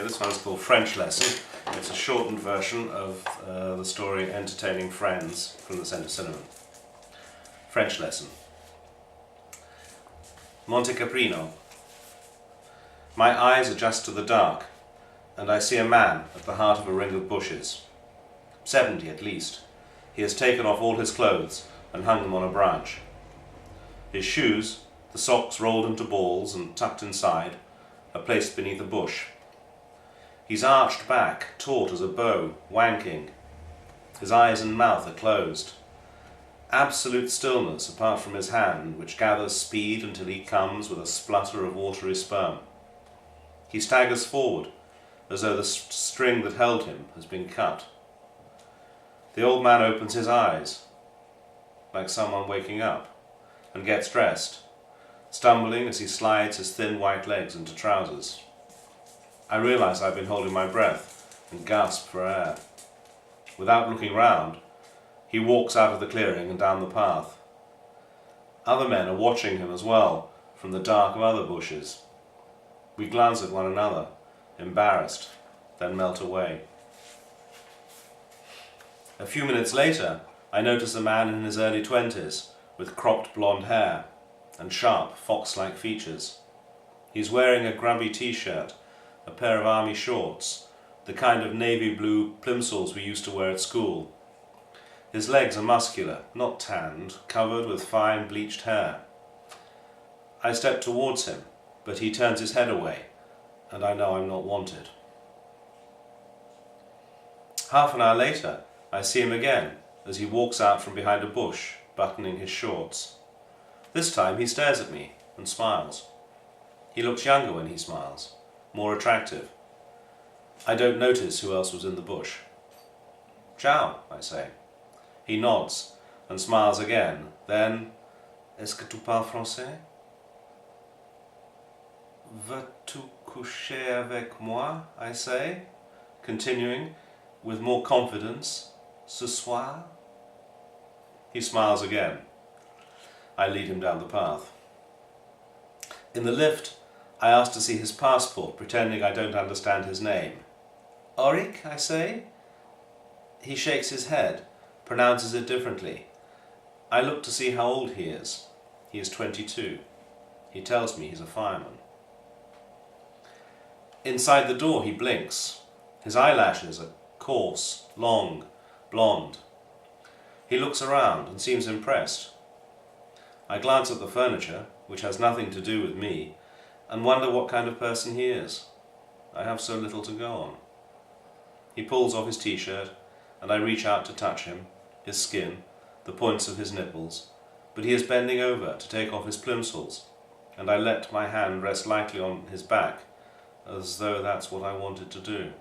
Okay, this one's called French Lesson. It's a shortened version of the story Entertaining Friends from the Centre Cinema. French Lesson. Monte Caprino. My eyes adjust to the dark, and I see a man at the heart of a ring of bushes. 70 at least. He has taken off all his clothes and hung them on a branch. His shoes, the socks rolled into balls and tucked inside, are placed beneath a bush. He's arched back, taut as a bow, wanking. His eyes and mouth are closed. Absolute stillness apart from his hand, which gathers speed until he comes with a splutter of watery sperm. He staggers forward, as though the string that held him has been cut. The old man opens his eyes, like someone waking up, and gets dressed, stumbling as he slides his thin white legs into trousers. I realize I've been holding my breath and gasp for air. Without looking round, he walks out of the clearing and down the path. Other men are watching him as well, from the dark of other bushes. We glance at one another, embarrassed, then melt away. A few minutes later, I notice a man in his early 20s, with cropped blonde hair and sharp, fox-like features. He's wearing a grubby t-shirt, a pair of army shorts, the kind of navy blue plimsolls we used to wear at school. His legs are muscular, not tanned, covered with fine bleached hair. I step towards him, but he turns his head away, and I know I'm not wanted. Half an hour later, I see him again, as he walks out from behind a bush, buttoning his shorts. This time he stares at me and smiles. He looks younger when he smiles, more attractive. I don't notice who else was in the bush. Ciao, I say. He nods and smiles again. Then, Est-ce que tu parles français? Veux-tu coucher avec moi? I say, continuing with more confidence. Ce soir? He smiles again. I lead him down the path. In the lift, I ask to see his passport, pretending I don't understand his name. Auric, I say. He shakes his head, pronounces it differently. I look to see how old he is. He is 22. He tells me he's a fireman. Inside the door he blinks. His eyelashes are coarse, long, blonde. He looks around and seems impressed. I glance at the furniture, which has nothing to do with me, and wonder what kind of person he is. I have so little to go on. He pulls off his t-shirt, and I reach out to touch him, his skin, the points of his nipples, but he is bending over to take off his plimsolls, and I let my hand rest lightly on his back, as though that's what I wanted to do.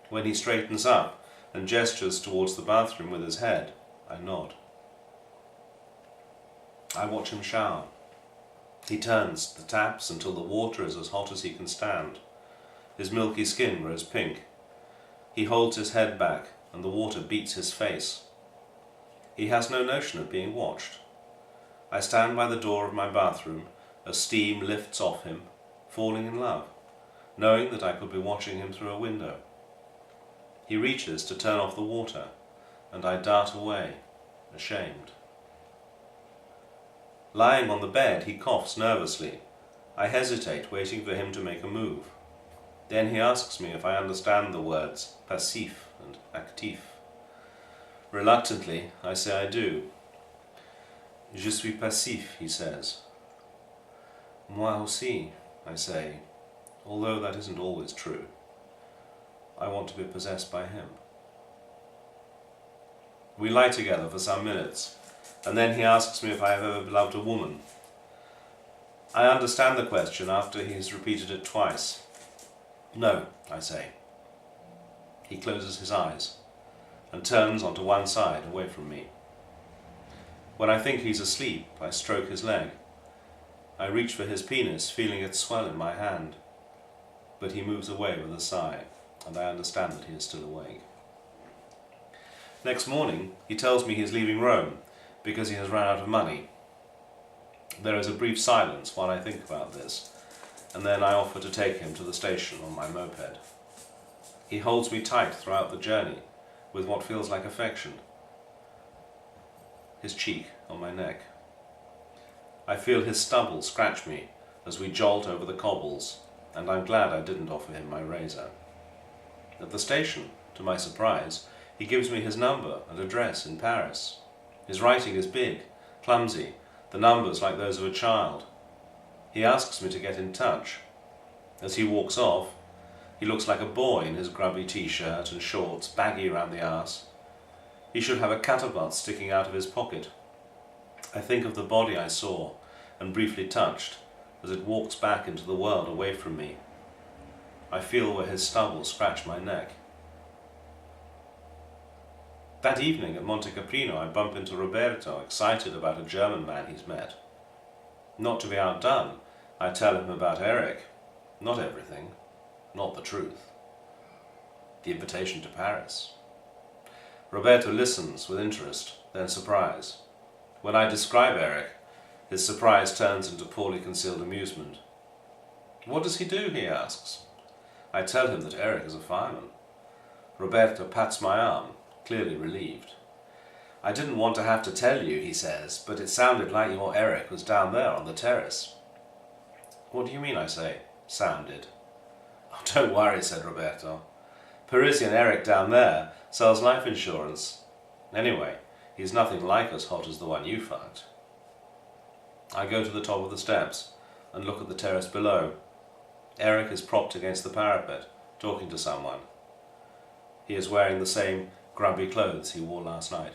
When he straightens up and gestures towards the bathroom with his head, I nod. I watch him shower. He turns the taps until the water is as hot as he can stand. His milky skin grows pink. He holds his head back and the water beats his face. He has no notion of being watched. I stand by the door of my bathroom as steam lifts off him, falling in love, knowing that I could be watching him through a window. He reaches to turn off the water, and I dart away, ashamed. Lying on the bed, he coughs nervously. I hesitate, waiting for him to make a move. Then he asks me if I understand the words passif and actif. Reluctantly, I say I do. Je suis passif, he says. Moi aussi, I say, although that isn't always true. I want to be possessed by him. We lie together for some minutes, and then he asks me if I have ever loved a woman. I understand the question after he has repeated it twice. No, I say. He closes his eyes and turns onto one side away from me. When I think he's asleep, I stroke his leg. I reach for his penis, feeling it swell in my hand, but he moves away with a sigh, and I understand that he is still awake. Next morning, he tells me he is leaving Rome because he has run out of money. There is a brief silence while I think about this, and then I offer to take him to the station on my moped. He holds me tight throughout the journey, with what feels like affection, his cheek on my neck. I feel his stubble scratch me as we jolt over the cobbles, and I'm glad I didn't offer him my razor. At the station, to my surprise, he gives me his number and address in Paris. His writing is big, clumsy, the numbers like those of a child. He asks me to get in touch. As he walks off, he looks like a boy in his grubby t-shirt and shorts, baggy around the arse. He should have a catapult sticking out of his pocket. I think of the body I saw and briefly touched as it walks back into the world away from me. I feel where his stubble scratched my neck. That evening at Monte Caprino I bump into Roberto, excited about a German man he's met. Not to be outdone, I tell him about Eric. Not everything, not the truth. The invitation to Paris. Roberto listens with interest, then surprise. When I describe Eric, his surprise turns into poorly concealed amusement. What does he do? He asks. I tell him that Eric is a fireman. Roberto pats my arm, clearly relieved. I didn't want to have to tell you, he says, but it sounded like your Eric was down there on the terrace. What do you mean, I say? Sounded. Oh, don't worry, said Roberto. Parisian Eric down there sells life insurance. Anyway, he's nothing like as hot as the one you fucked. I go to the top of the steps and look at the terrace below. Eric is propped against the parapet, talking to someone. He is wearing the same grubby clothes he wore last night.